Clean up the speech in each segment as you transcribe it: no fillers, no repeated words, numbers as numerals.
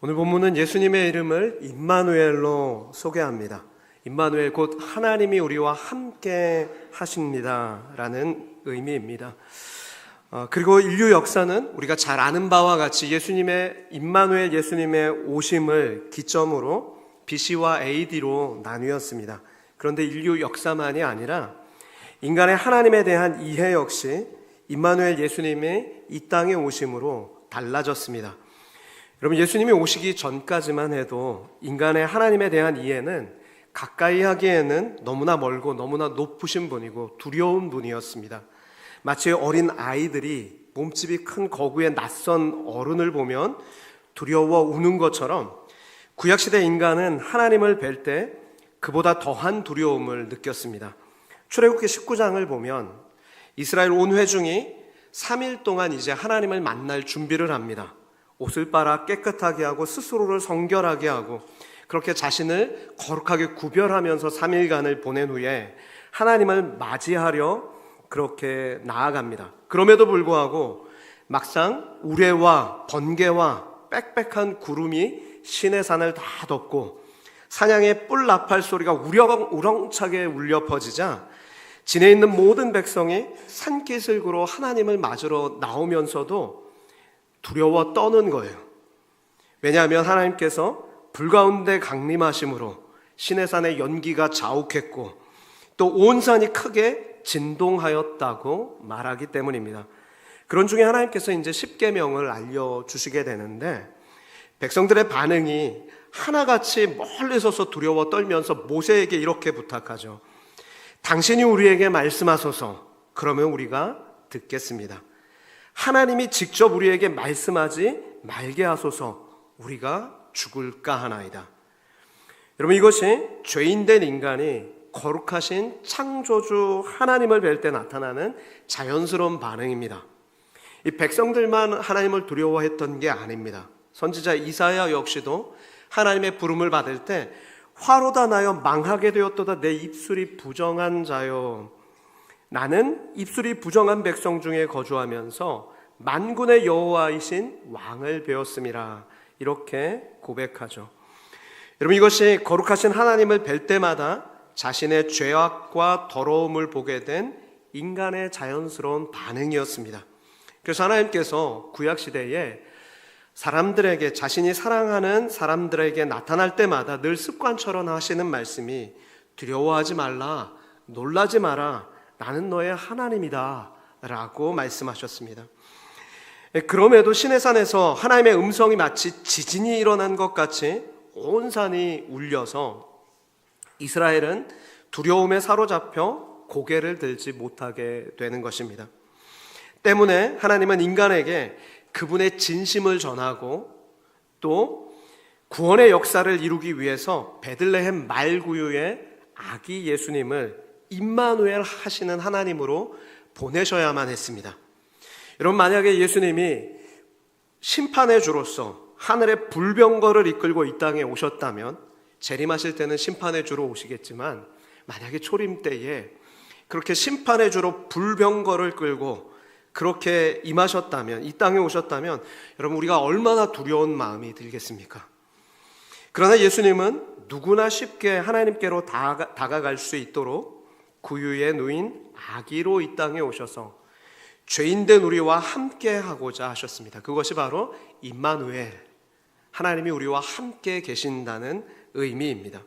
오늘 본문은 예수님의 이름을 임마누엘로 소개합니다. 임마누엘 곧 하나님이 우리와 함께 하십니다 라는 의미입니다. 그리고 인류 역사는 우리가 잘 아는 바와 같이 예수님의 임마누엘 예수님의 오심을 기점으로 BC와 AD로 나뉘었습니다. 그런데 인류 역사만이 아니라 인간의 하나님에 대한 이해 역시 임마누엘 예수님의 이 땅에 오심으로 달라졌습니다. 여러분, 예수님이 오시기 전까지만 해도 인간의 하나님에 대한 이해는 가까이 하기에는 너무나 멀고 너무나 높으신 분이고 두려운 분이었습니다. 마치 어린 아이들이 몸집이 큰 거구의 낯선 어른을 보면 두려워 우는 것처럼 구약시대 인간은 하나님을 뵐 때 그보다 더한 두려움을 느꼈습니다. 출애굽기 19장을 보면 이스라엘 온 회중이 3일 동안 이제 하나님을 만날 준비를 합니다. 옷을 빨아 깨끗하게 하고 스스로를 성결하게 하고 그렇게 자신을 거룩하게 구별하면서 3일간을 보낸 후에 하나님을 맞이하려 그렇게 나아갑니다. 그럼에도 불구하고 막상 우레와 번개와 빽빽한 구름이 시내산을 다 덮고 사냥의 뿔 나팔 소리가 우렁차게 울려 퍼지자 진에 있는 모든 백성이 산기슭으로 하나님을 맞으러 나오면서도 두려워 떠는 거예요. 왜냐하면 하나님께서 불 가운데 강림하심으로 시내산의 연기가 자욱했고 또 온 산이 크게 진동하였다고 말하기 때문입니다. 그런 중에 하나님께서 이제 십계명을 알려주시게 되는데 백성들의 반응이 하나같이 멀리 서서 두려워 떨면서 모세에게 이렇게 부탁하죠. 당신이 우리에게 말씀하소서. 그러면 우리가 듣겠습니다. 하나님이 직접 우리에게 말씀하지 말게 하소서. 우리가 죽을까 하나이다. 여러분, 이것이 죄인된 인간이 거룩하신 창조주 하나님을 뵐 때 나타나는 자연스러운 반응입니다. 이 백성들만 하나님을 두려워했던 게 아닙니다. 선지자 이사야 역시도 하나님의 부름을 받을 때 화로다 나여 망하게 되었도다 내 입술이 부정한 자요. 나는 입술이 부정한 백성 중에 거주하면서 만군의 여호와이신 왕을 배웠음이라. 이렇게 고백하죠. 여러분, 이것이 거룩하신 하나님을 뵐 때마다 자신의 죄악과 더러움을 보게 된 인간의 자연스러운 반응이었습니다. 그래서 하나님께서 구약시대에 사람들에게, 자신이 사랑하는 사람들에게 나타날 때마다 늘 습관처럼 하시는 말씀이 두려워하지 말라, 놀라지 마라, 나는 너의 하나님이다 라고 말씀하셨습니다. 그럼에도 시내산에서 하나님의 음성이 마치 지진이 일어난 것 같이 온 산이 울려서 이스라엘은 두려움에 사로잡혀 고개를 들지 못하게 되는 것입니다. 때문에 하나님은 인간에게 그분의 진심을 전하고 또 구원의 역사를 이루기 위해서 베들레헴 말구유의 아기 예수님을 임마누엘 하시는 하나님으로 보내셔야만 했습니다. 여러분, 만약에 예수님이 심판의 주로서 하늘의 불병거를 이끌고 이 땅에 오셨다면 재림하실 때는 심판의 주로 오시겠지만 만약에 초림 때에 그렇게 심판의 주로 불병거를 끌고 그렇게 임하셨다면, 이 땅에 오셨다면 여러분, 우리가 얼마나 두려운 마음이 들겠습니까? 그러나 예수님은 누구나 쉽게 하나님께로 다가갈 수 있도록 구유에 누인 아기로 이 땅에 오셔서 죄인된 우리와 함께 하고자 하셨습니다. 그것이 바로 임마누엘, 하나님이 우리와 함께 계신다는 의미입니다.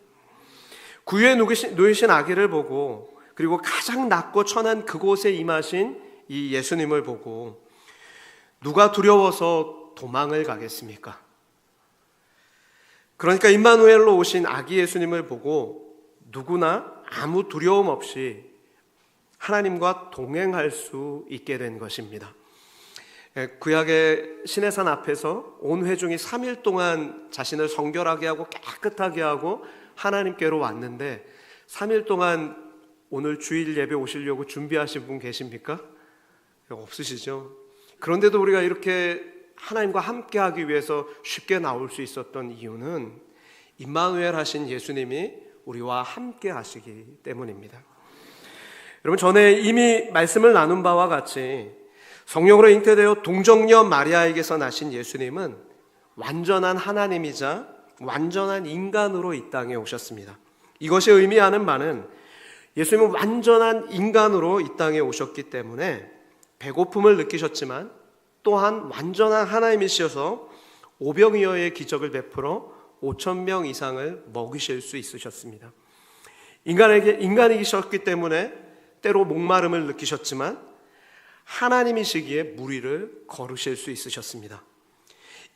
구유에 누이신 아기를 보고 그리고 가장 낮고 천한 그곳에 임하신 이 예수님을 보고 누가 두려워서 도망을 가겠습니까? 그러니까 임마누엘로 오신 아기 예수님을 보고 누구나 아무 두려움 없이 하나님과 동행할 수 있게 된 것입니다. 구약의 시내산 앞에서 온 회중이 3일 동안 자신을 성결하게 하고 깨끗하게 하고 하나님께로 왔는데 3일 동안 오늘 주일 예배 오시려고 준비하신 분 계십니까? 없으시죠? 그런데도 우리가 이렇게 하나님과 함께 하기 위해서 쉽게 나올 수 있었던 이유는 임마누엘 하신 예수님이 우리와 함께 하시기 때문입니다. 여러분, 전에 이미 말씀을 나눈 바와 같이 성령으로 잉태되어 동정녀 마리아에게서 나신 예수님은 완전한 하나님이자 완전한 인간으로 이 땅에 오셨습니다. 이것이 의미하는 바는 예수님은 완전한 인간으로 이 땅에 오셨기 때문에 배고픔을 느끼셨지만 또한 완전한 하나님이셔서 오병이어의 기적을 베풀어 5,000명 이상을 먹이실 수 있으셨습니다. 인간이셨기 때문에 때로 목마름을 느끼셨지만 하나님이시기에 무리를 걸으실 수 있으셨습니다.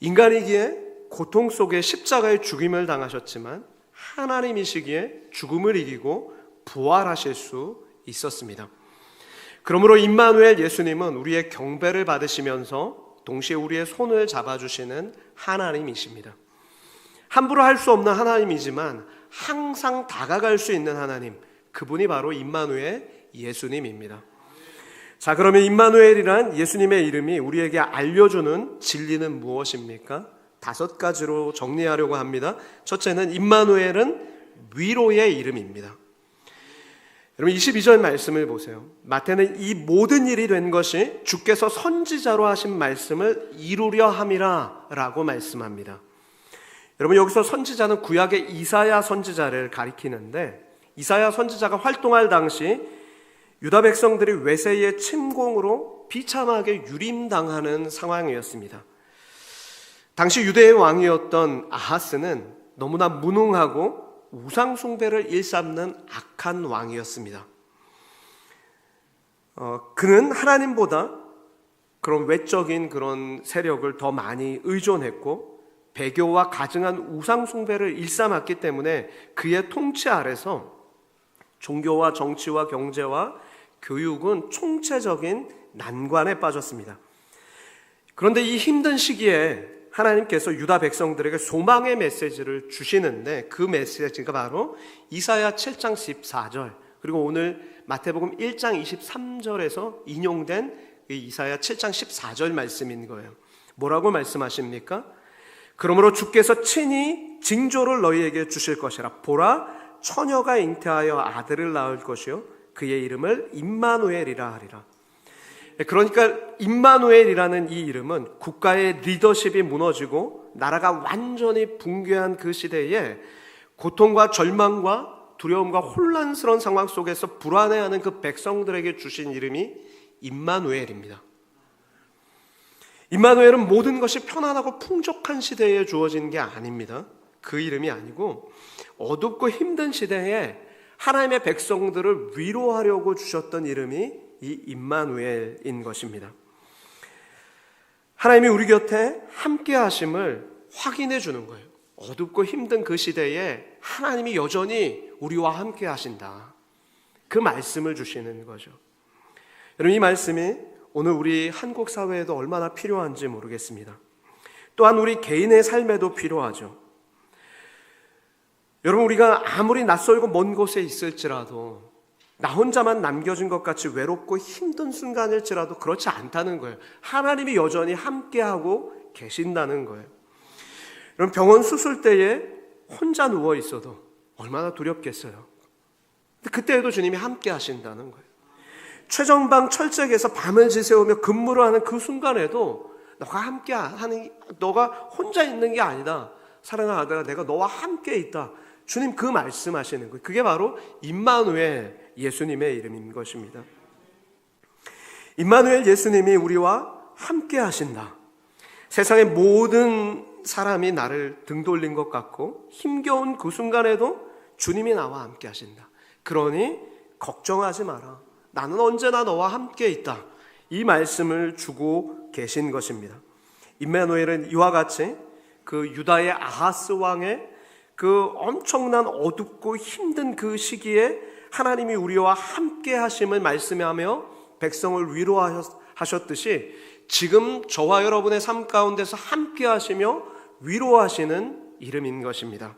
인간이기에 고통 속에 십자가의 죽임을 당하셨지만 하나님이시기에 죽음을 이기고 부활하실 수 있었습니다. 그러므로 임마누엘 예수님은 우리의 경배를 받으시면서 동시에 우리의 손을 잡아주시는 하나님이십니다. 함부로 할 수 없는 하나님이지만 항상 다가갈 수 있는 하나님, 그분이 바로 임마누엘 예수님입니다. 자, 그러면 임마누엘이란 예수님의 이름이 우리에게 알려주는 진리는 무엇입니까? 5가지로 정리하려고 합니다. 첫째는 임마누엘은 위로의 이름입니다. 여러분 22절 말씀을 보세요. 마태는 이 모든 일이 된 것이 주께서 선지자로 하신 말씀을 이루려 함이라 라고 말씀합니다. 여러분 여기서 선지자는 구약의 이사야 선지자를 가리키는데, 이사야 선지자가 활동할 당시 유다 백성들이 외세의 침공으로 비참하게 유림당하는 상황이었습니다. 당시 유대의 왕이었던 아하스는 너무나 무능하고 우상 숭배를 일삼는 악한 왕이었습니다. 그는 하나님보다 그런 외적인 그런 세력을 더 많이 의존했고 배교와 가증한 우상 숭배를 일삼았기 때문에 그의 통치 아래서 종교와 정치와 경제와 교육은 총체적인 난관에 빠졌습니다. 그런데 이 힘든 시기에 하나님께서 유다 백성들에게 소망의 메시지를 주시는데, 그 메시지가 바로 이사야 7장 14절 그리고 오늘 마태복음 1장 23절에서 인용된 이사야 7장 14절 말씀인 거예요. 뭐라고 말씀하십니까? 그러므로 주께서 친히 징조를 너희에게 주실 것이라. 보라, 처녀가 잉태하여 아들을 낳을 것이요 그의 이름을 임마누엘이라 하리라. 그러니까 임마누엘이라는 이 이름은 국가의 리더십이 무너지고 나라가 완전히 붕괴한 그 시대에 고통과 절망과 두려움과 혼란스러운 상황 속에서 불안해하는 그 백성들에게 주신 이름이 임마누엘입니다. 임마누엘은 모든 것이 편안하고 풍족한 시대에 주어진 게 아닙니다. 그 이름이 아니고 어둡고 힘든 시대에 하나님의 백성들을 위로하려고 주셨던 이름이 이 임마누엘인 것입니다. 하나님이 우리 곁에 함께 하심을 확인해 주는 거예요. 어둡고 힘든 그 시대에 하나님이 여전히 우리와 함께 하신다, 그 말씀을 주시는 거죠. 여러분 이 말씀이 오늘 우리 한국 사회에도 얼마나 필요한지 모르겠습니다. 또한 우리 개인의 삶에도 필요하죠. 여러분 우리가 아무리 낯설고 먼 곳에 있을지라도 나 혼자만 남겨진 것 같이 외롭고 힘든 순간일지라도 그렇지 않다는 거예요. 하나님이 여전히 함께하고 계신다는 거예요. 여러분 병원 수술대에 혼자 누워 있어도 얼마나 두렵겠어요. 근데 그때에도 주님이 함께 하신다는 거예요. 최전방 철책에서 밤을 지새우며 근무를 하는 그 순간에도 너가 혼자 있는 게 아니다. 사랑하는 아들아, 내가 너와 함께 있다. 주님 그 말씀하시는 거예요. 그게 바로 임마누엘 예수님의 이름인 것입니다. 임마누엘 예수님이 우리와 함께 하신다. 세상의 모든 사람이 나를 등 돌린 것 같고 힘겨운 그 순간에도 주님이 나와 함께 하신다. 그러니 걱정하지 마라. 나는 언제나 너와 함께 있다. 이 말씀을 주고 계신 것입니다. 임마누엘은 이와 같이 그 유다의 아하스 왕의 그 엄청난 어둡고 힘든 그 시기에 하나님이 우리와 함께 하심을 말씀하며 백성을 위로하셨듯이 지금 저와 여러분의 삶 가운데서 함께 하시며 위로하시는 이름인 것입니다.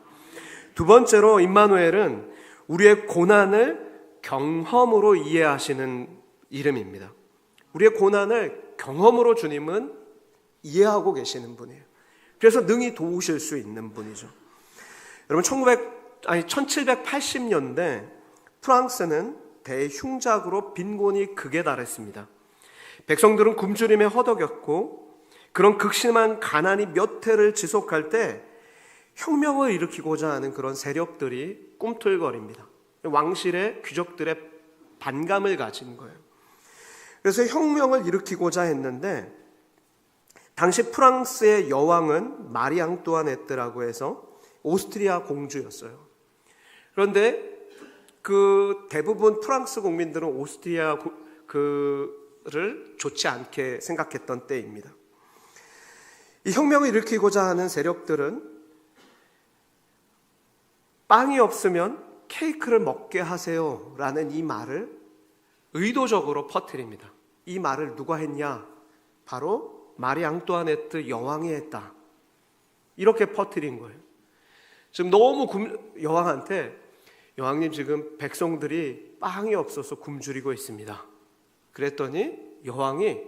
두 번째로 임마누엘은 우리의 고난을 경험으로 이해하시는 이름입니다. 우리의 고난을 경험으로 주님은 이해하고 계시는 분이에요. 그래서 능히 도우실 수 있는 분이죠. 여러분 1780년대 프랑스는 대흉작으로 빈곤이 극에 달했습니다. 백성들은 굶주림에 허덕였고 그런 극심한 가난이 몇 해를 지속할 때 혁명을 일으키고자 하는 그런 세력들이 꿈틀거립니다. 왕실의 귀족들의 반감을 가진 거예요. 그래서 혁명을 일으키고자 했는데 당시 프랑스의 여왕은 마리 앙뚜아네트라고 해서 오스트리아 공주였어요. 그런데 그 대부분 프랑스 국민들은 오스트리아 그를 좋지 않게 생각했던 때입니다. 이 혁명을 일으키고자 하는 세력들은 빵이 없으면 케이크를 먹게 하세요 라는 이 말을 의도적으로 퍼뜨립니다. 이 말을 누가 했냐? 바로 마리 앙뚜아네트 여왕이 했다. 이렇게 퍼뜨린 거예요. 지금 너무 여왕한테 여왕님 지금 백성들이 빵이 없어서 굶주리고 있습니다. 그랬더니 여왕이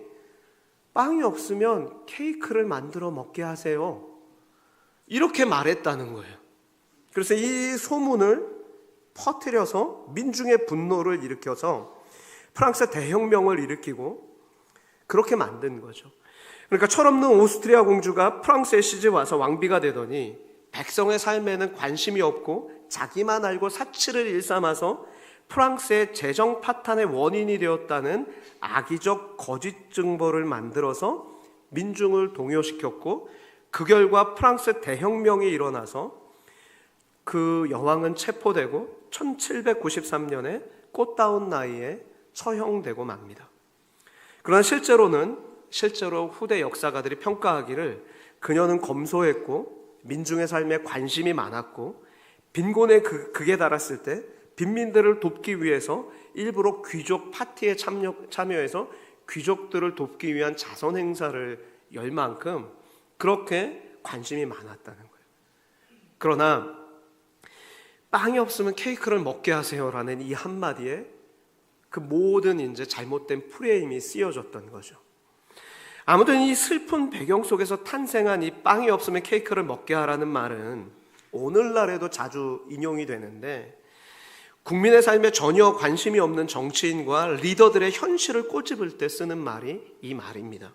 빵이 없으면 케이크를 만들어 먹게 하세요. 이렇게 말했다는 거예요. 그래서 이 소문을 퍼뜨려서 민중의 분노를 일으켜서 프랑스 대혁명을 일으키고 그렇게 만든 거죠. 그러니까 철없는 오스트리아 공주가 프랑스에 시집 와서 왕비가 되더니 백성의 삶에는 관심이 없고 자기만 알고 사치를 일삼아서 프랑스의 재정 파탄의 원인이 되었다는 악의적 거짓 증거를 만들어서 민중을 동요시켰고 그 결과 프랑스 대혁명이 일어나서 그 여왕은 체포되고 1793년에 꽃다운 나이에 처형되고 맙니다. 그러나 실제로 후대 역사가들이 평가하기를 그녀는 검소했고 민중의 삶에 관심이 많았고 빈곤의 극에 달했을 때 빈민들을 돕기 위해서 일부러 귀족 파티에 참여해서 귀족들을 돕기 위한 자선 행사를 열 만큼 그렇게 관심이 많았다는 거예요. 그러나 빵이 없으면 케이크를 먹게 하세요라는 이 한마디에 그 모든 이제 잘못된 프레임이 쓰여졌던 거죠. 아무튼 이 슬픈 배경 속에서 탄생한 이 빵이 없으면 케이크를 먹게 하라는 말은 오늘날에도 자주 인용이 되는데 국민의 삶에 전혀 관심이 없는 정치인과 리더들의 현실을 꼬집을 때 쓰는 말이 이 말입니다.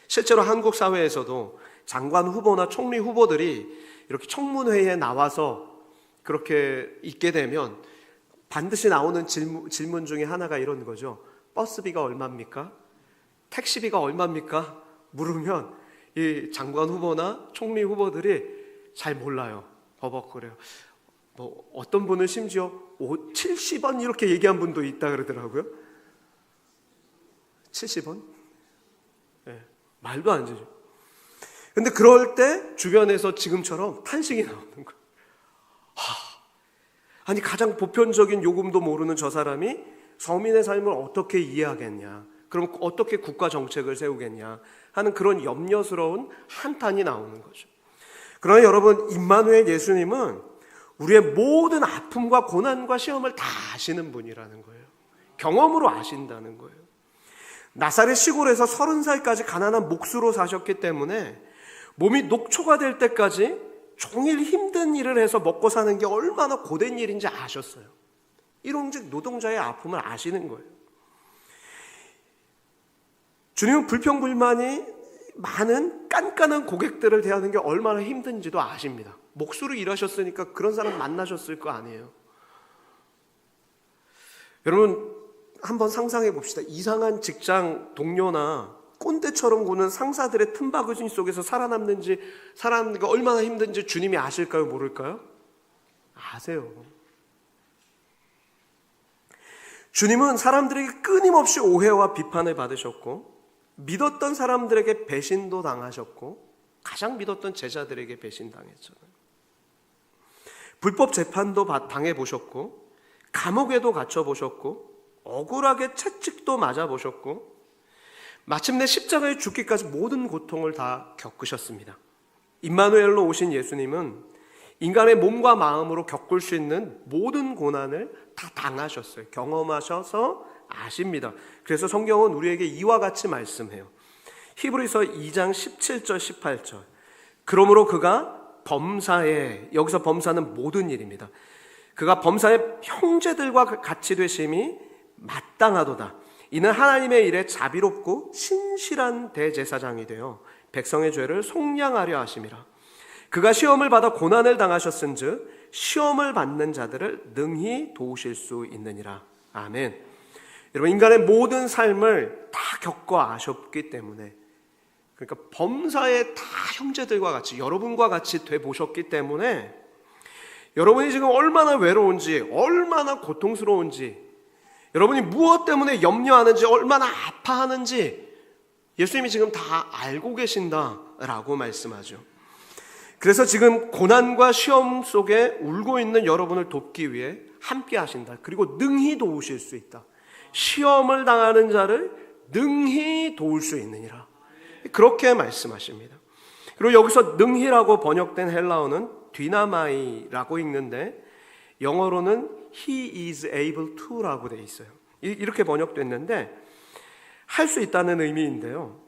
실제로 한국 사회에서도 장관 후보나 총리 후보들이 이렇게 청문회에 나와서 그렇게 있게 되면 반드시 나오는 질문 중에 하나가 이런 거죠. 버스비가 얼마입니까? 택시비가 얼마입니까? 물으면 이 장관 후보나 총리 후보들이 잘 몰라요. 버벅거려요. 뭐 어떤 분은 심지어 70원 이렇게 얘기한 분도 있다 그러더라고요. 70원? 네, 말도 안 되죠. 근데 그럴 때 주변에서 지금처럼 탄식이 나오는 거예요. 아니 가장 보편적인 요금도 모르는 저 사람이 서민의 삶을 어떻게 이해하겠냐, 그럼 어떻게 국가 정책을 세우겠냐 하는 그런 염려스러운 한탄이 나오는 거죠. 그러나 여러분, 임마누엘 예수님은 우리의 모든 아픔과 고난과 시험을 다 아시는 분이라는 거예요. 경험으로 아신다는 거예요. 나사렛 시골에서 30살까지 가난한 목수로 사셨기 때문에 몸이 녹초가 될 때까지 종일 힘든 일을 해서 먹고 사는 게 얼마나 고된 일인지 아셨어요. 일용직 노동자의 아픔을 아시는 거예요. 주님은 불평불만이 많은 깐깐한 고객들을 대하는 게 얼마나 힘든지도 아십니다. 목수로 일하셨으니까 그런 사람 만나셨을 거 아니에요. 여러분 한번 상상해 봅시다. 이상한 직장 동료나 꼰대처럼 구는 상사들의 틈바구니 속에서 살아남는 게 얼마나 힘든지 주님이 아실까요? 모를까요? 아세요. 주님은 사람들에게 끊임없이 오해와 비판을 받으셨고 믿었던 사람들에게 배신도 당하셨고 가장 믿었던 제자들에게 배신당했잖아요. 불법 재판도 당해보셨고 감옥에도 갇혀보셨고 억울하게 채찍도 맞아보셨고 마침내 십자가에 죽기까지 모든 고통을 다 겪으셨습니다. 임마누엘로 오신 예수님은 인간의 몸과 마음으로 겪을 수 있는 모든 고난을 다 당하셨어요. 경험하셔서 아십니다. 그래서 성경은 우리에게 이와 같이 말씀해요. 히브리서 2장 17절 18절. 그러므로 그가 범사에, 여기서 범사는 모든 일입니다. 그가 범사의 형제들과 같이 되심이 마땅하도다. 이는 하나님의 일에 자비롭고 신실한 대제사장이 되어 백성의 죄를 속량하려 하심이라. 그가 시험을 받아 고난을 당하셨은즉 시험을 받는 자들을 능히 도우실 수 있느니라. 아멘. 여러분, 인간의 모든 삶을 다 겪어 아셨기 때문에, 그러니까 범사의 다 형제들과 같이, 여러분과 같이 돼 보셨기 때문에 여러분이 지금 얼마나 외로운지, 얼마나 고통스러운지, 여러분이 무엇 때문에 염려하는지, 얼마나 아파하는지 예수님이 지금 다 알고 계신다라고 말씀하죠. 그래서 지금 고난과 시험 속에 울고 있는 여러분을 돕기 위해 함께 하신다. 그리고 능히 도우실 수 있다. 시험을 당하는 자를 능히 도울 수 있느니라. 그렇게 말씀하십니다. 그리고 여기서 능히라고 번역된 헬라어는 디나마이라고 읽는데 영어로는 He is able to라고 되어 있어요. 이렇게 번역됐는데 할 수 있다는 의미인데요,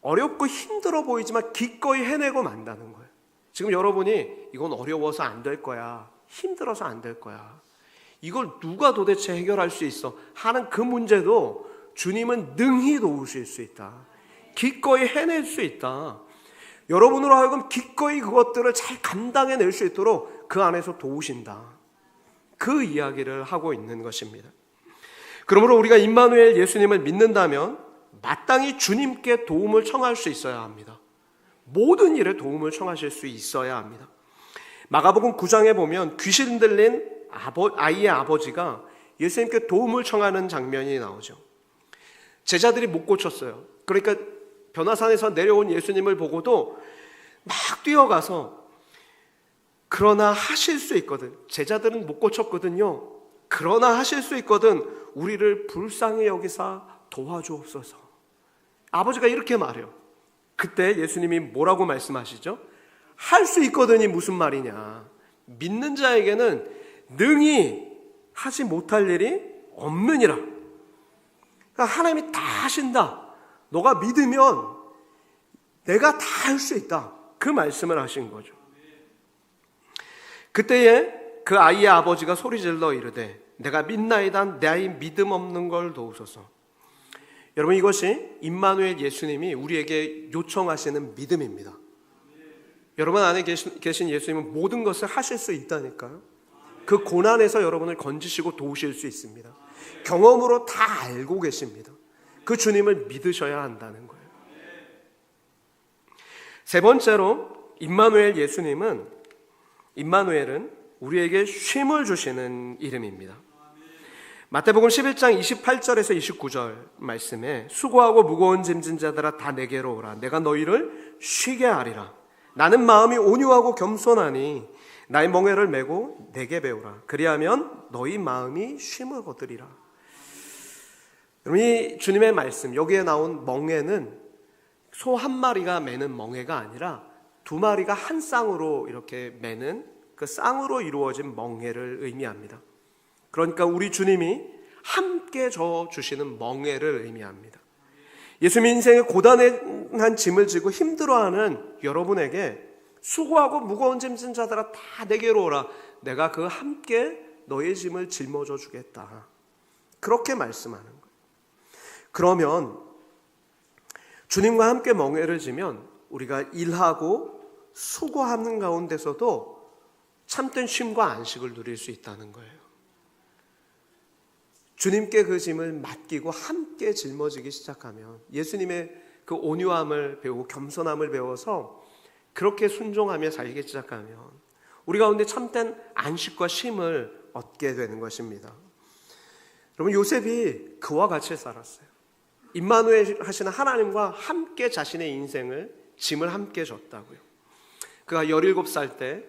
어렵고 힘들어 보이지만 기꺼이 해내고 만다는 거예요. 지금 여러분이 이건 어려워서 안 될 거야, 힘들어서 안 될 거야, 이걸 누가 도대체 해결할 수 있어 하는 그 문제도 주님은 능히 도우실 수 있다. 기꺼이 해낼 수 있다. 여러분으로 하여금 기꺼이 그것들을 잘 감당해낼 수 있도록 그 안에서 도우신다. 그 이야기를 하고 있는 것입니다. 그러므로 우리가 임마누엘 예수님을 믿는다면 마땅히 주님께 도움을 청할 수 있어야 합니다. 모든 일에 도움을 청하실 수 있어야 합니다. 마가복음 9장에 보면 귀신 들린 아이의 아버지가 예수님께 도움을 청하는 장면이 나오죠. 제자들이 못 고쳤어요. 그러니까 변화산에서 내려온 예수님을 보고도 막 뛰어가서 그러나 하실 수 있거든, 제자들은 못 고쳤거든요. 그러나 하실 수 있거든 우리를 불쌍히 여기사 도와주옵소서. 아버지가 이렇게 말해요. 그때 예수님이 뭐라고 말씀하시죠? 할 수 있거든이 무슨 말이냐. 믿는 자에게는 능히 하지 못할 일이 없느니라. 그러니까 하나님이 다 하신다. 너가 믿으면 내가 다 할 수 있다. 그 말씀을 하신 거죠. 그때에 그 아이의 아버지가 소리질러 이르되 내가 믿나이다, 내 아이 믿음 없는 걸 도우소서. 여러분, 이것이 임마누엘 예수님이 우리에게 요청하시는 믿음입니다. 여러분 안에 계신 예수님은 모든 것을 하실 수 있다니까요. 그 고난에서 여러분을 건지시고 도우실 수 있습니다. 경험으로 다 알고 계십니다. 그 주님을 믿으셔야 한다는 거예요. 세 번째로 임마누엘은 우리에게 쉼을 주시는 이름입니다. 마태복음 11장 28절에서 29절 말씀에 수고하고 무거운 짐진 자들아 다 내게로 오라. 내가 너희를 쉬게 하리라. 나는 마음이 온유하고 겸손하니 나의 멍에를 메고 내게 배우라. 그리하면 너희 마음이 쉼을 얻으리라. 여러분, 이 주님의 말씀, 여기에 나온 멍에는 소 한 마리가 매는 멍에가 아니라 두 마리가 한 쌍으로 이렇게 매는 그 쌍으로 이루어진 멍에를 의미합니다. 그러니까 우리 주님이 함께 져 주시는 멍에를 의미합니다. 예수님 인생의 고단한 짐을 지고 힘들어하는 여러분에게 수고하고 무거운 짐진 자들아 다 내게로 오라. 내가 그 함께 너의 짐을 짊어져 주겠다. 그렇게 말씀하는 거예요. 그러면 주님과 함께 멍에를 지면 우리가 일하고 수고하는 가운데서도 참된 쉼과 안식을 누릴 수 있다는 거예요. 주님께 그 짐을 맡기고 함께 짊어지기 시작하면, 예수님의 그 온유함을 배우고 겸손함을 배워서 그렇게 순종하며 살기 시작하면 우리 가운데 참된 안식과 쉼을 얻게 되는 것입니다. 여러분, 요셉이 그와 같이 살았어요. 임마누엘 하시는 하나님과 함께 자신의 인생을, 짐을 함께 졌다고요. 그가 17살 때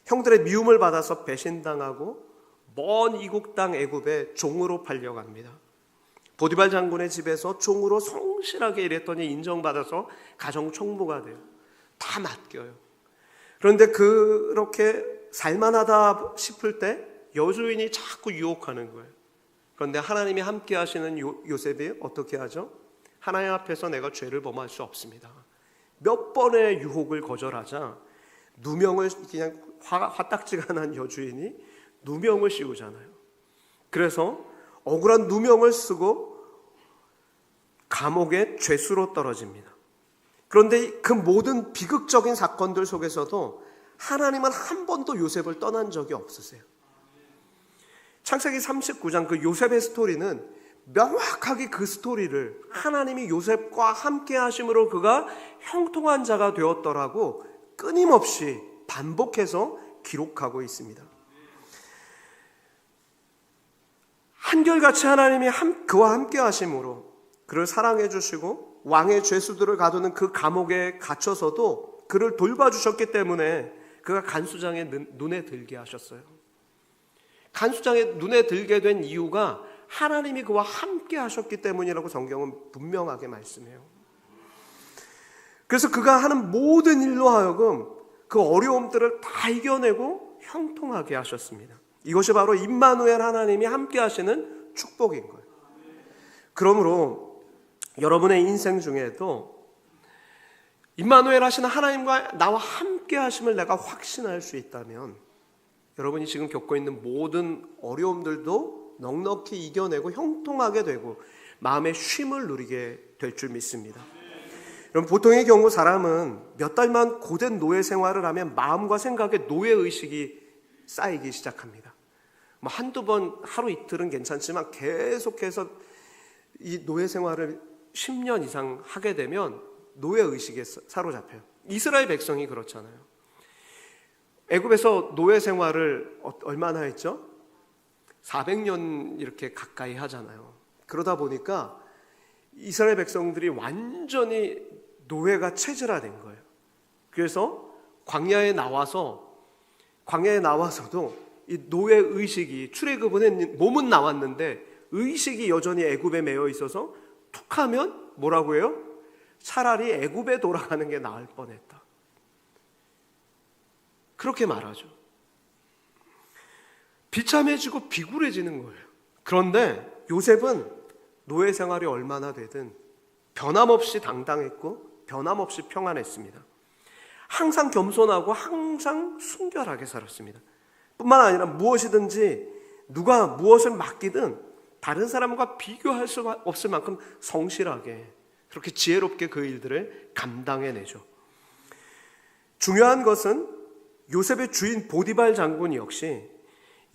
형들의 미움을 받아서 배신당하고 먼 이국 땅 애굽에 종으로 팔려갑니다. 보디발 장군의 집에서 종으로 성실하게 일했더니 인정받아서 가정 총무가 돼요. 다 맡겨요. 그런데 그렇게 살만하다 싶을 때 여주인이 자꾸 유혹하는 거예요. 그런데 하나님이 함께 하시는 요셉이 어떻게 하죠? 하나님 앞에서 내가 죄를 범할 수 없습니다. 몇 번의 유혹을 거절하자 누명을, 그냥 화딱지가 난 여주인이 누명을 씌우잖아요. 그래서 억울한 누명을 쓰고 감옥의 죄수로 떨어집니다. 그런데 그 모든 비극적인 사건들 속에서도 하나님은 한 번도 요셉을 떠난 적이 없으세요. 창세기 39장 그 요셉의 스토리는 명확하게 그 스토리를 하나님이 요셉과 함께 하심으로 그가 형통한 자가 되었더라고 끊임없이 반복해서 기록하고 있습니다. 한결같이 하나님이 그와 함께 하심으로 그를 사랑해 주시고 왕의 죄수들을 가두는 그 감옥에 갇혀서도 그를 돌봐주셨기 때문에 그가 간수장의 눈에 들게 하셨어요. 간수장의 눈에 들게 된 이유가 하나님이 그와 함께 하셨기 때문이라고 성경은 분명하게 말씀해요. 그래서 그가 하는 모든 일로 하여금 그 어려움들을 다 이겨내고 형통하게 하셨습니다. 이것이 바로 임마누엘 하나님이 함께 하시는 축복인 거예요. 그러므로 여러분의 인생 중에도 임마누엘 하시는 하나님과 나와 함께 하심을 내가 확신할 수 있다면 여러분이 지금 겪고 있는 모든 어려움들도 넉넉히 이겨내고 형통하게 되고 마음의 쉼을 누리게 될 줄 믿습니다. 여러분, 보통의 경우 사람은 몇 달만 고된 노예 생활을 하면 마음과 생각에 노예의식이 쌓이기 시작합니다. 뭐 한두 번 하루 이틀은 괜찮지만 계속해서 이 노예 생활을 10년 이상 하게 되면 노예의식에 사로잡혀요. 이스라엘 백성이 그렇잖아요. 애굽에서 노예 생활을 얼마나 했죠? 400년 이렇게 가까이 하잖아요. 그러다 보니까 이스라엘 백성들이 완전히 노예가 체질화된 거예요. 그래서 광야에 나와서도 이 노예 의식이 출애굽은 몸은 나왔는데 의식이 여전히 애굽에 매여 있어서 툭하면 뭐라고 해요? 차라리 애굽에 돌아가는 게 나을 뻔했다. 그렇게 말하죠. 비참해지고 비굴해지는 거예요. 그런데 요셉은 노예 생활이 얼마나 되든 변함없이 당당했고 변함없이 평안했습니다. 항상 겸손하고 항상 순결하게 살았습니다. 뿐만 아니라 무엇이든지 누가 무엇을 맡기든 다른 사람과 비교할 수 없을 만큼 성실하게 그렇게 지혜롭게 그 일들을 감당해내죠. 중요한 것은 요셉의 주인 보디발 장군 역시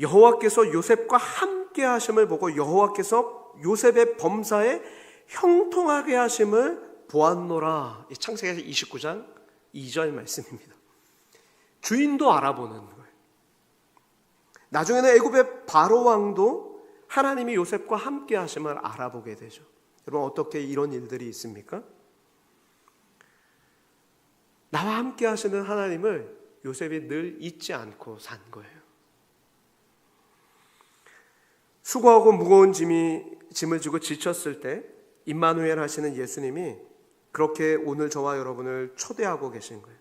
여호와께서 요셉과 함께 하심을 보고 여호와께서 요셉의 범사에 형통하게 하심을 보았노라. 이 창세기 29장 2절 말씀입니다. 주인도 알아보는 거예요. 나중에는 애굽의 바로 왕도 하나님이 요셉과 함께 하심을 알아보게 되죠. 여러분, 어떻게 이런 일들이 있습니까? 나와 함께 하시는 하나님을 요셉이 늘 잊지 않고 산 거예요. 수고하고 무거운 짐을 지고 지쳤을 때 임마누엘 하시는 예수님이 그렇게 오늘 저와 여러분을 초대하고 계신 거예요.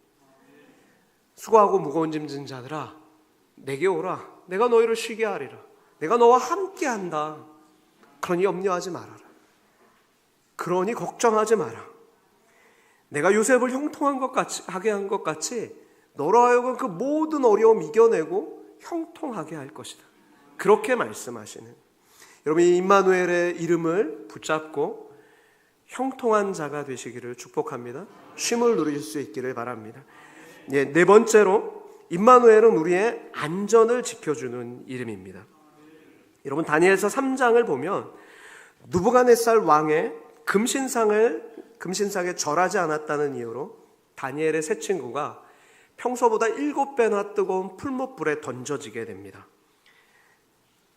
수고하고 무거운 짐 진 자들아, 내게 오라. 내가 너희를 쉬게 하리라. 내가 너와 함께 한다. 그러니 염려하지 말아라. 그러니 걱정하지 마라. 내가 요셉을 형통한 것 같이 하게 한 것 같이 너로 하여금 그 모든 어려움 이겨내고 형통하게 할 것이다. 그렇게 말씀하시는 여러분, 이 임마누엘의 이름을 붙잡고 형통한 자가 되시기를 축복합니다. 쉼을 누릴 수 있기를 바랍니다. 네 번째로 임마누엘은 우리의 안전을 지켜주는 이름입니다. 여러분, 다니엘서 3장을 보면 느부갓네살 왕의 금신상에 절하지 않았다는 이유로 다니엘의 세 친구가 평소보다 7배나 뜨거운 풀무불에 던져지게 됩니다.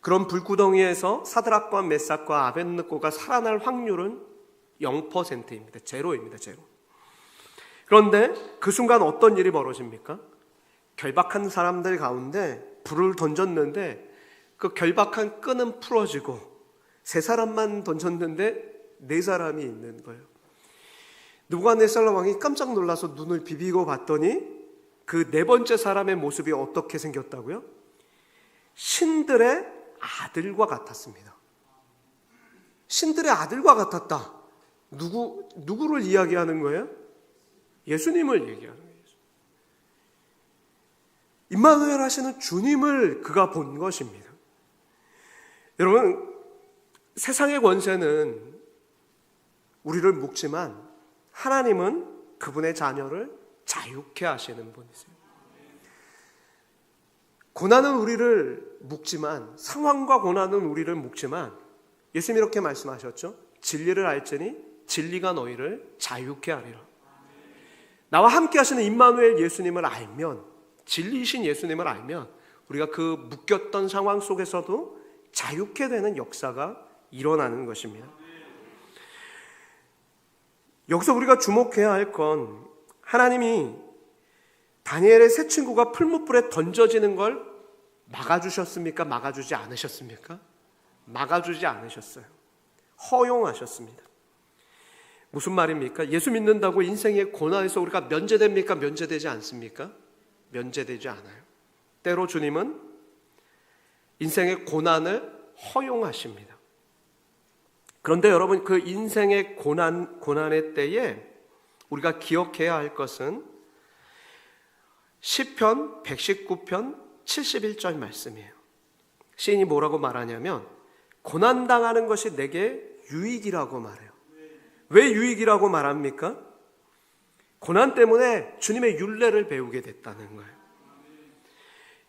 그런 불구덩이에서 사드락과 메삭과 아벳느고가 살아날 확률은 0%입니다. 제로입니다. 제로. 그런데 그 순간 어떤 일이 벌어집니까? 결박한 사람들 가운데 불을 던졌는데 그 결박한 끈은 풀어지고 세 사람만 던졌는데 네 사람이 있는 거예요. 느부갓네살 왕이 깜짝 놀라서 눈을 비비고 봤더니 그 네 번째 사람의 모습이 어떻게 생겼다고요? 신들의 아들과 같았습니다. 신들의 아들과 같았다. 누구를 이야기하는 거예요? 예수님을 얘기하는 거예요. 임마누엘 하시는 주님을 그가 본 것입니다. 여러분, 세상의 권세는 우리를 묶지만 하나님은 그분의 자녀를 자유케 하시는 분이세요. 고난은 우리를 묶지만, 상황과 고난은 우리를 묶지만 예수님이 이렇게 말씀하셨죠. 진리를 알지니 진리가 너희를 자유케 하리라. 나와 함께 하시는 임마누엘 예수님을 알면, 진리이신 예수님을 알면 우리가 그 묶였던 상황 속에서도 자유케 되는 역사가 일어나는 것입니다. 여기서 우리가 주목해야 할 건, 하나님이 다니엘의 세 친구가 풀무불에 던져지는 걸 막아주셨습니까? 막아주지 않으셨습니까? 막아주지 않으셨어요. 허용하셨습니다. 무슨 말입니까? 예수 믿는다고 인생의 고난에서 우리가 면제됩니까? 면제되지 않습니까? 면제되지 않아요. 때로 주님은 인생의 고난을 허용하십니다. 그런데 여러분, 그 인생의 고난의 때에 우리가 기억해야 할 것은 시편 119편 71절 말씀이에요. 시인이 뭐라고 말하냐면, 고난당하는 것이 내게 유익이라고 말해요. 왜 유익이라고 말합니까? 고난 때문에 주님의 율례를 배우게 됐다는 거예요.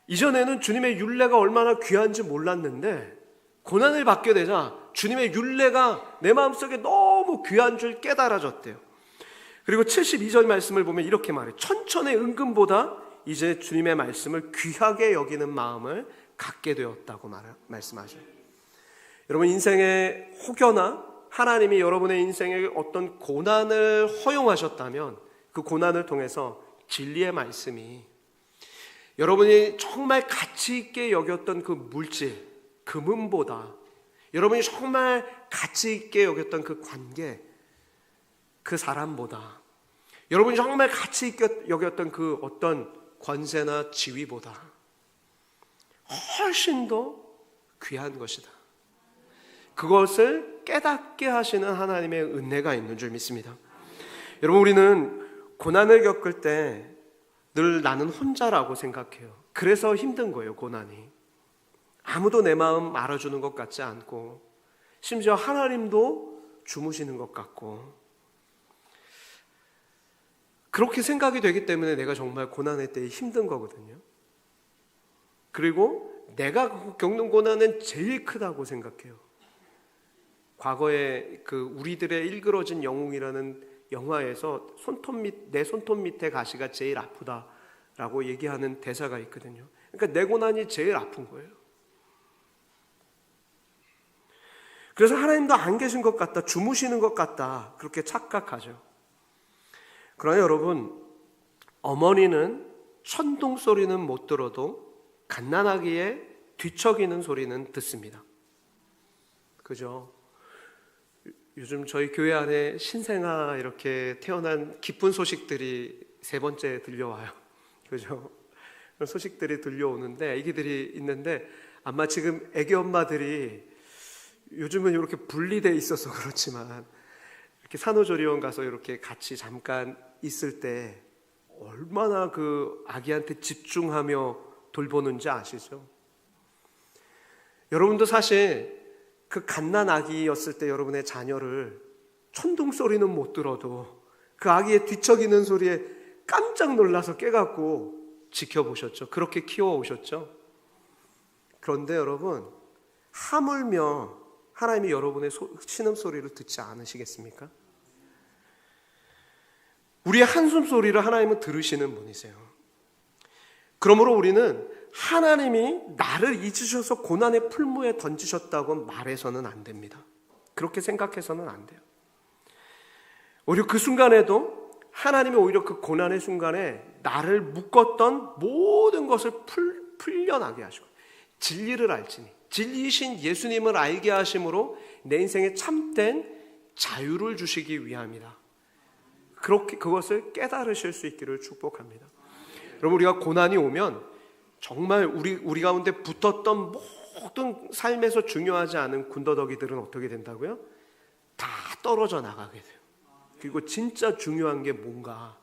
이전에는 주님의 율례가 얼마나 귀한지 몰랐는데 고난을 받게 되자 주님의 율례가 내 마음속에 너무 귀한 줄 깨달아졌대요. 그리고 72절 말씀을 보면 이렇게 말해요. 천천의 은금보다 이제 주님의 말씀을 귀하게 여기는 마음을 갖게 되었다고 말씀하셔요. 여러분, 인생의 혹여나 하나님이 여러분의 인생에 어떤 고난을 허용하셨다면 그 고난을 통해서 진리의 말씀이, 여러분이 정말 가치 있게 여겼던 그 물질, 금은보다, 여러분이 정말 가치 있게 여겼던 그 관계, 그 사람보다, 여러분이 정말 가치 있게 여겼던 그 어떤 권세나 지위보다 훨씬 더 귀한 것이다. 그것을 깨닫게 하시는 하나님의 은혜가 있는 줄 믿습니다. 여러분, 우리는 고난을 겪을 때 늘 나는 혼자라고 생각해요. 그래서 힘든 거예요, 고난이. 아무도 내 마음 알아주는 것 같지 않고, 심지어 하나님도 주무시는 것 같고, 그렇게 생각이 되기 때문에 내가 정말 고난의 때에 힘든 거거든요. 그리고 내가 겪는 고난은 제일 크다고 생각해요. 과거에 그 우리들의 일그러진 영웅이라는 영화에서 내 손톱 밑에 가시가 제일 아프다라고 얘기하는 대사가 있거든요. 그러니까 내 고난이 제일 아픈 거예요. 그래서 하나님도 안 계신 것 같다, 주무시는 것 같다, 그렇게 착각하죠. 그러나 여러분, 어머니는 천둥 소리는 못 들어도 갓난아기의 뒤척이는 소리는 듣습니다. 그죠? 요즘 저희 교회 안에 신생아 이렇게 태어난 기쁜 소식들이 세 번째 들려와요. 그죠? 그런 소식들이 들려오는데, 아기들이 있는데, 아마 지금 아기 엄마들이 요즘은 이렇게 분리되어 있어서 그렇지만, 이렇게 산후조리원 가서 이렇게 같이 잠깐 있을 때 얼마나 그 아기한테 집중하며 돌보는지 아시죠? 여러분도 사실 그 갓난 아기였을 때 여러분의 자녀를 천둥 소리는 못 들어도 그 아기의 뒤척이는 소리에 깜짝 놀라서 깨갖고 지켜보셨죠? 그렇게 키워오셨죠? 그런데 여러분, 하물며 하나님이 여러분의 신음소리를 듣지 않으시겠습니까? 우리의 한숨 소리를 하나님은 들으시는 분이세요. 그러므로 우리는 하나님이 나를 잊으셔서 고난의 풀무에 던지셨다고 말해서는 안 됩니다. 그렇게 생각해서는 안 돼요. 오히려 그 순간에도 하나님이 오히려 그 고난의 순간에 나를 묶었던 모든 것을 풀려나게 하시고, 진리를 알지니, 진리이신 예수님을 알게 하심으로 내 인생에 참된 자유를 주시기 위함이다. 그렇게 그것을 깨달으실 수 있기를 축복합니다. 여러분, 우리가 고난이 오면 정말 우리 가운데 붙었던 모든 삶에서 중요하지 않은 군더더기들은 어떻게 된다고요? 다 떨어져 나가게 돼요. 그리고 진짜 중요한 게 뭔가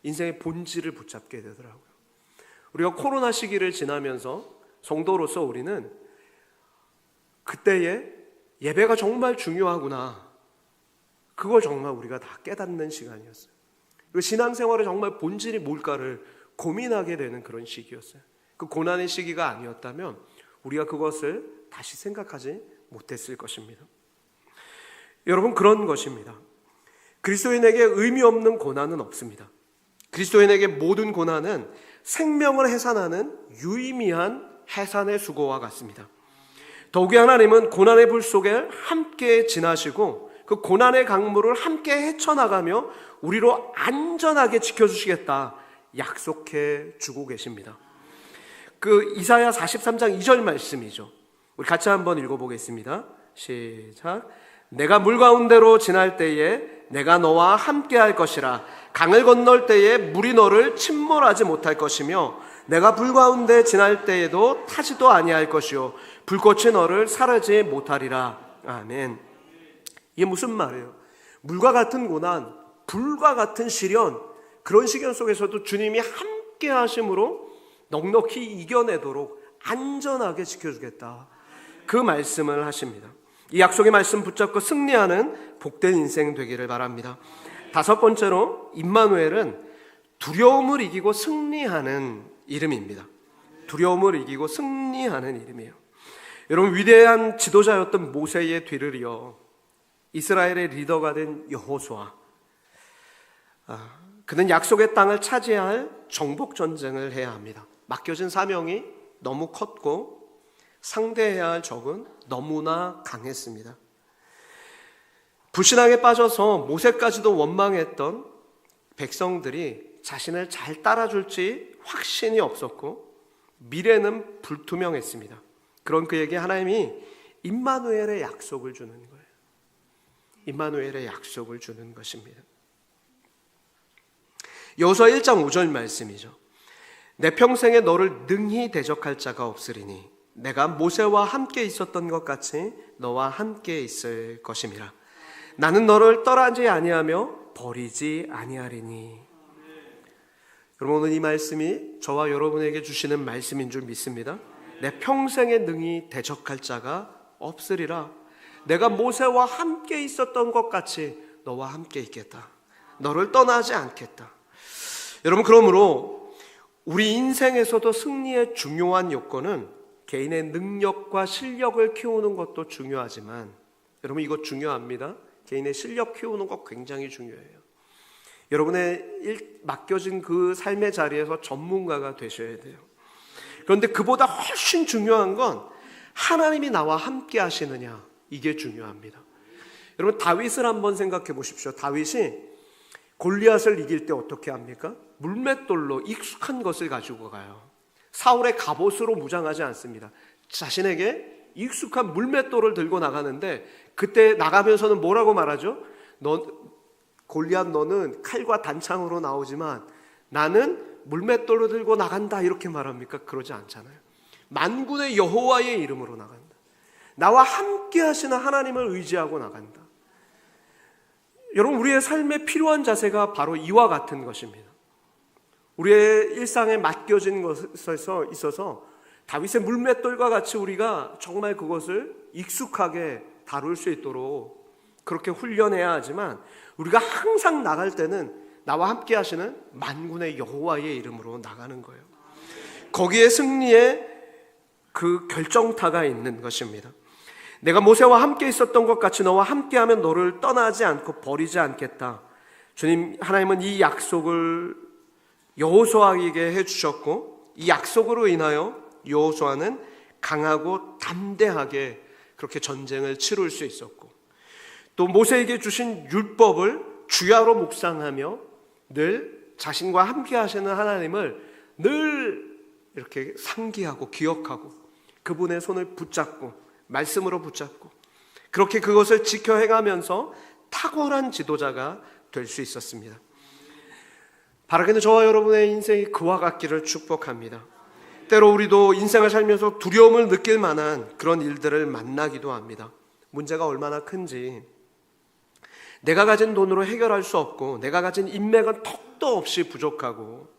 인생의 본질을 붙잡게 되더라고요. 우리가 코로나 시기를 지나면서 성도로서 우리는 그때에 예배가 정말 중요하구나, 그걸 정말 우리가 다 깨닫는 시간이었어요. 그리고 신앙생활의 정말 본질이 뭘까를 고민하게 되는 그런 시기였어요. 그 고난의 시기가 아니었다면 우리가 그것을 다시 생각하지 못했을 것입니다. 여러분, 그런 것입니다. 그리스도인에게 의미 없는 고난은 없습니다. 그리스도인에게 모든 고난은 생명을 해산하는 유의미한 해산의 수고와 같습니다. 더욱이 하나님은 고난의 불 속에 함께 지나시고 그 고난의 강물을 함께 헤쳐나가며 우리로 안전하게 지켜주시겠다 약속해 주고 계십니다. 그 이사야 43장 2절 말씀이죠. 우리 같이 한번 읽어보겠습니다. 시작. 내가 물 가운데로 지날 때에 내가 너와 함께 할 것이라. 강을 건널 때에 물이 너를 침몰하지 못할 것이며 내가 불 가운데 지날 때에도 타지도 아니할 것이요 불꽃이 너를 사르지 못하리라. 아멘. 이게 무슨 말이에요? 물과 같은 고난, 불과 같은 시련, 그런 시련 속에서도 주님이 함께 하심으로 넉넉히 이겨내도록 안전하게 지켜주겠다, 그 말씀을 하십니다. 이 약속의 말씀 붙잡고 승리하는 복된 인생 되기를 바랍니다. 다섯 번째로 임마누엘은 두려움을 이기고 승리하는 이름입니다. 두려움을 이기고 승리하는 이름이에요. 여러분, 위대한 지도자였던 모세의 뒤를 이어 이스라엘의 리더가 된 여호수아, 그는 약속의 땅을 차지해야 할 정복 전쟁을 해야 합니다. 맡겨진 사명이 너무 컸고 상대해야 할 적은 너무나 강했습니다. 불신앙에 빠져서 모세까지도 원망했던 백성들이 자신을 잘 따라줄지 확신이 없었고 미래는 불투명했습니다. 그런 그에게 하나님이 임마누엘의 약속을 주는 거예요. 임마누엘의 약속을 주는 것입니다. 여호수아 1장 5절 말씀이죠. 내 평생에 너를 능히 대적할 자가 없으리니 내가 모세와 함께 있었던 것 같이 너와 함께 있을 것임이라. 나는 너를 떠나지 아니하며 버리지 아니하리니. 여러분, 오늘 이 말씀이 저와 여러분에게 주시는 말씀인 줄 믿습니다. 내 평생에 능히 대적할 자가 없으리라. 내가 모세와 함께 있었던 것 같이 너와 함께 있겠다. 너를 떠나지 않겠다. 여러분, 그러므로 우리 인생에서도 승리의 중요한 요건은 개인의 능력과 실력을 키우는 것도 중요하지만, 여러분 이거 중요합니다. 개인의 실력 키우는 것 굉장히 중요해요. 여러분의 맡겨진 그 삶의 자리에서 전문가가 되셔야 돼요. 그런데 그보다 훨씬 중요한 건 하나님이 나와 함께 하시느냐, 이게 중요합니다. 여러분, 다윗을 한번 생각해 보십시오. 다윗이 골리앗을 이길 때 어떻게 합니까? 물맷돌로 익숙한 것을 가지고 가요. 사울의 갑옷으로 무장하지 않습니다. 자신에게 익숙한 물맷돌을 들고 나가는데, 그때 나가면서는 뭐라고 말하죠? 골리앗, 너는 칼과 단창으로 나오지만 나는 물맷돌로 들고 나간다, 이렇게 말합니까? 그러지 않잖아요. 만군의 여호와의 이름으로 나간다. 나와 함께 하시는 하나님을 의지하고 나간다. 여러분, 우리의 삶에 필요한 자세가 바로 이와 같은 것입니다. 우리의 일상에 맡겨진 것에 있어서 다윗의 물맷돌과 같이 우리가 정말 그것을 익숙하게 다룰 수 있도록 그렇게 훈련해야 하지만, 우리가 항상 나갈 때는 나와 함께 하시는 만군의 여호와의 이름으로 나가는 거예요. 거기에 승리의 그 결정타가 있는 것입니다. 내가 모세와 함께 있었던 것 같이 너와 함께하면 너를 떠나지 않고 버리지 않겠다. 주님 하나님은 이 약속을 여호수아에게 해주셨고, 이 약속으로 인하여 여호수아는 강하고 담대하게 그렇게 전쟁을 치룰 수 있었고, 또 모세에게 주신 율법을 주야로 묵상하며 늘 자신과 함께 하시는 하나님을 늘 이렇게 상기하고 기억하고 그분의 손을 붙잡고 말씀으로 붙잡고 그렇게 그것을 지켜 행하면서 탁월한 지도자가 될 수 있었습니다. 바라기는 저와 여러분의 인생이 그와 같기를 축복합니다. 때로 우리도 인생을 살면서 두려움을 느낄 만한 그런 일들을 만나기도 합니다. 문제가 얼마나 큰지, 내가 가진 돈으로 해결할 수 없고 내가 가진 인맥은 턱도 없이 부족하고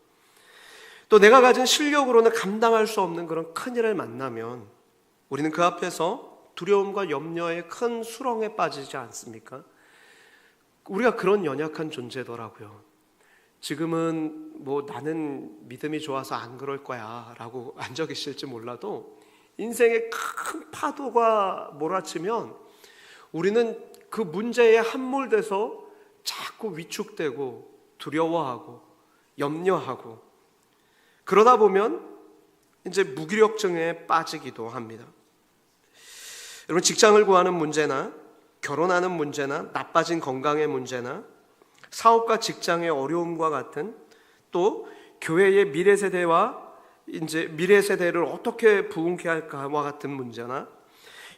또 내가 가진 실력으로는 감당할 수 없는 그런 큰일을 만나면 우리는 그 앞에서 두려움과 염려의 큰 수렁에 빠지지 않습니까? 우리가 그런 연약한 존재더라고요. 지금은 뭐 나는 믿음이 좋아서 안 그럴 거야 라고 안 적으실지 몰라도 인생의 큰 파도가 몰아치면 우리는 그 문제에 함몰돼서 자꾸 위축되고 두려워하고 염려하고 그러다 보면 이제 무기력증에 빠지기도 합니다. 여러분, 직장을 구하는 문제나 결혼하는 문제나 나빠진 건강의 문제나 사업과 직장의 어려움과 같은, 또 교회의 미래 세대와 이제 미래 세대를 어떻게 부흥케 할까와 같은 문제나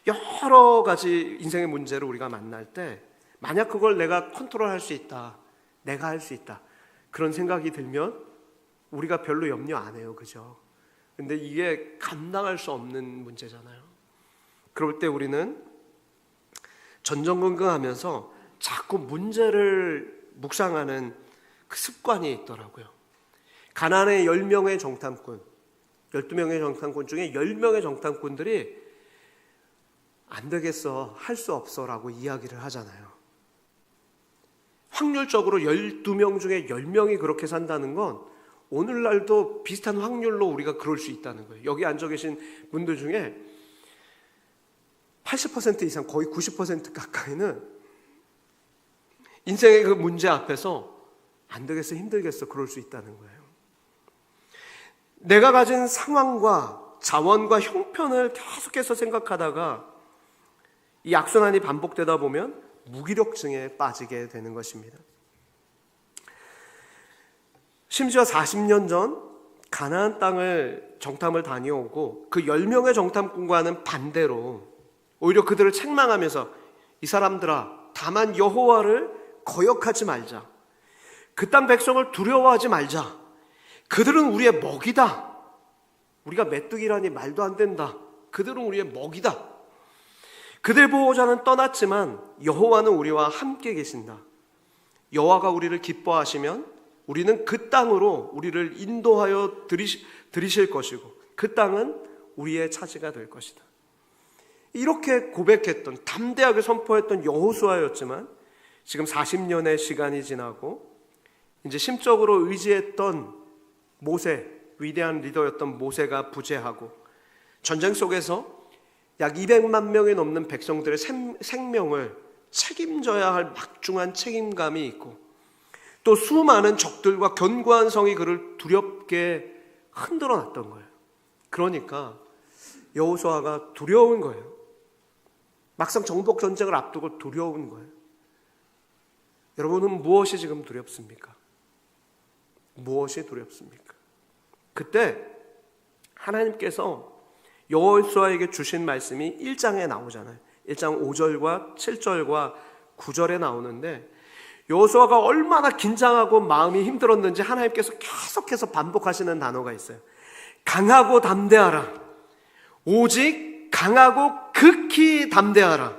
여러 가지 인생의 문제를 우리가 만날 때 만약 그걸 내가 컨트롤할 수 있다, 내가 할 수 있다, 그런 생각이 들면 우리가 별로 염려 안 해요. 그죠? 근데 이게 감당할 수 없는 문제잖아요. 그럴 때 우리는 전전긍긍하면서 자꾸 문제를 묵상하는 그 습관이 있더라고요. 가나안의 10명의 정탐꾼, 12명의 정탐꾼 중에 10명의 정탐꾼들이 안 되겠어, 할 수 없어 라고 이야기를 하잖아요. 확률적으로 12명 중에 10명이 그렇게 산다는 건 오늘날도 비슷한 확률로 우리가 그럴 수 있다는 거예요. 여기 앉아 계신 분들 중에 80% 이상, 거의 90% 가까이는 인생의 그 문제 앞에서 안 되겠어, 힘들겠어, 그럴 수 있다는 거예요. 내가 가진 상황과 자원과 형편을 계속해서 생각하다가 이 악순환이 반복되다 보면 무기력증에 빠지게 되는 것입니다. 심지어 40년 전 가나안 땅을 정탐을 다녀오고 그 10명의 정탐꾼과는 반대로 오히려 그들을 책망하면서 이 사람들아, 다만 여호와를 거역하지 말자, 그 땅 백성을 두려워하지 말자, 그들은 우리의 먹이다, 우리가 메뚜기라니 말도 안 된다, 그들은 우리의 먹이다, 그들 보호자는 떠났지만 여호와는 우리와 함께 계신다, 여호와가 우리를 기뻐하시면 우리는 그 땅으로 우리를 인도하여 들이실 것이고 그 땅은 우리의 차지가 될 것이다. 이렇게 고백했던, 담대하게 선포했던 여호수아였지만 지금 40년의 시간이 지나고 이제 심적으로 의지했던 모세, 위대한 리더였던 모세가 부재하고 전쟁 속에서 약 200만 명이 넘는 백성들의 생명을 책임져야 할 막중한 책임감이 있고 또 수많은 적들과 견고한 성이 그를 두렵게 흔들어 놨던 거예요. 그러니까 여호수아가 두려운 거예요. 막상 정복 전쟁을 앞두고 두려운 거예요. 여러분은 무엇이 지금 두렵습니까? 무엇이 두렵습니까? 그때 하나님께서 여호수아에게 주신 말씀이 1장에 나오잖아요. 1장 5절과 7절과 9절에 나오는데 여호수아가 얼마나 긴장하고 마음이 힘들었는지 하나님께서 계속해서 반복하시는 단어가 있어요. 강하고 담대하라. 오직 강하고 극히 담대하라.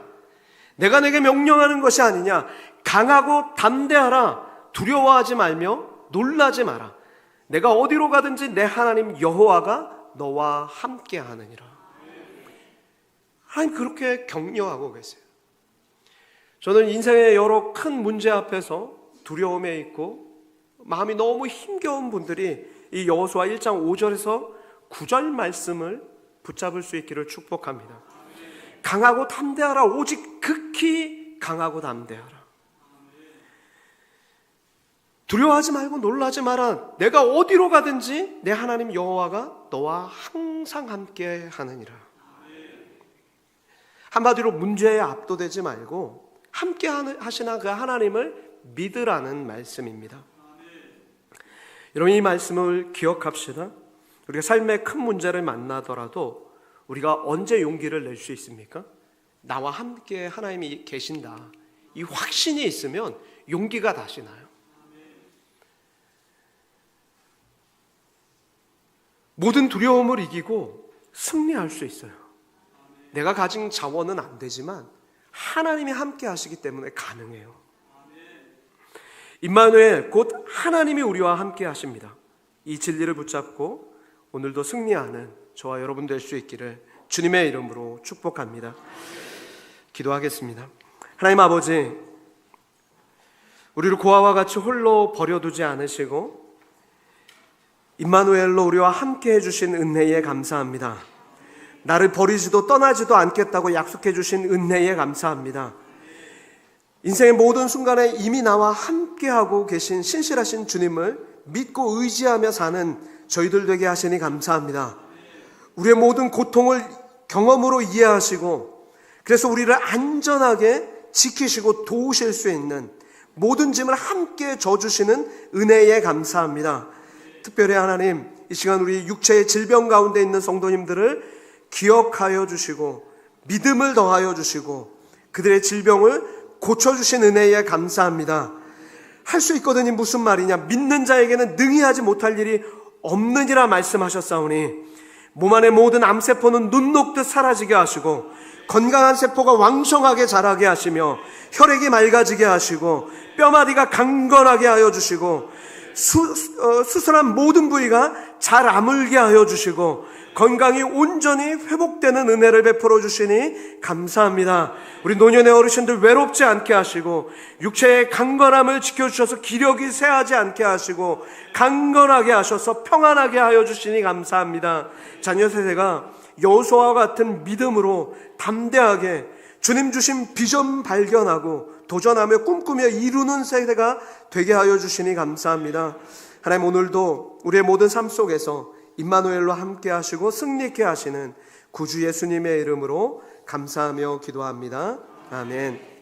내가 내게 명령하는 것이 아니냐. 강하고 담대하라. 두려워하지 말며 놀라지 마라. 내가 어디로 가든지 내 하나님 여호와가 너와 함께 하느니라. 하나님 그렇게 격려하고 계세요. 저는 인생의 여러 큰 문제 앞에서 두려움에 있고 마음이 너무 힘겨운 분들이 이 여호수아 1장 5절에서 9절 말씀을 붙잡을 수 있기를 축복합니다. 강하고 담대하라. 오직 극히 강하고 담대하라. 두려워하지 말고 놀라지 마라. 내가 어디로 가든지 내 하나님 여호와가 너와 항상 함께 하느니라. 한마디로 문제에 압도되지 말고 함께 하시나 그 하나님을 믿으라는 말씀입니다. 여러분, 이 말씀을 기억합시다. 우리가 삶의 큰 문제를 만나더라도 우리가 언제 용기를 낼 수 있습니까? 나와 함께 하나님이 계신다, 이 확신이 있으면 용기가 다시 나요. 모든 두려움을 이기고 승리할 수 있어요. 내가 가진 자원은 안 되지만 하나님이 함께 하시기 때문에 가능해요. 임마누엘, 곧 하나님이 우리와 함께 하십니다. 이 진리를 붙잡고 오늘도 승리하는 저와 여러분 될 수 있기를 주님의 이름으로 축복합니다. 기도하겠습니다. 하나님 아버지, 우리를 고아와 같이 홀로 버려두지 않으시고 임마누엘로 우리와 함께 해주신 은혜에 감사합니다. 나를 버리지도 떠나지도 않겠다고 약속해 주신 은혜에 감사합니다. 인생의 모든 순간에 이미 나와 함께하고 계신 신실하신 주님을 믿고 의지하며 사는 저희들 되게 하시니 감사합니다. 우리의 모든 고통을 경험으로 이해하시고 그래서 우리를 안전하게 지키시고 도우실 수 있는 모든 짐을 함께 져주시는 은혜에 감사합니다. 특별히 하나님, 이 시간 우리 육체의 질병 가운데 있는 성도님들을 기억하여 주시고 믿음을 더하여 주시고 그들의 질병을 고쳐주신 은혜에 감사합니다. 할 수 있거든요. 무슨 말이냐? 믿는 자에게는 능히 하지 못할 일이 없느니라 말씀하셨사오니 몸 안의 모든 암세포는 눈 녹듯 사라지게 하시고 건강한 세포가 왕성하게 자라게 하시며 혈액이 맑아지게 하시고 뼈마디가 강건하게 하여 주시고 수술한 모든 부위가 잘 아물게 하여 주시고 건강이 온전히 회복되는 은혜를 베풀어 주시니 감사합니다. 우리 노년의 어르신들 외롭지 않게 하시고 육체의 강건함을 지켜주셔서 기력이 쇠하지 않게 하시고 강건하게 하셔서 평안하게 하여 주시니 감사합니다. 자녀 세대가 여호수아와 같은 믿음으로 담대하게 주님 주신 비전 발견하고 도전하며 꿈꾸며 이루는 세대가 되게 하여 주시니 감사합니다. 하나님, 오늘도 우리의 모든 삶 속에서 임마누엘로 함께 하시고 승리케 하시는 구주 예수님의 이름으로 감사하며 기도합니다. 아멘.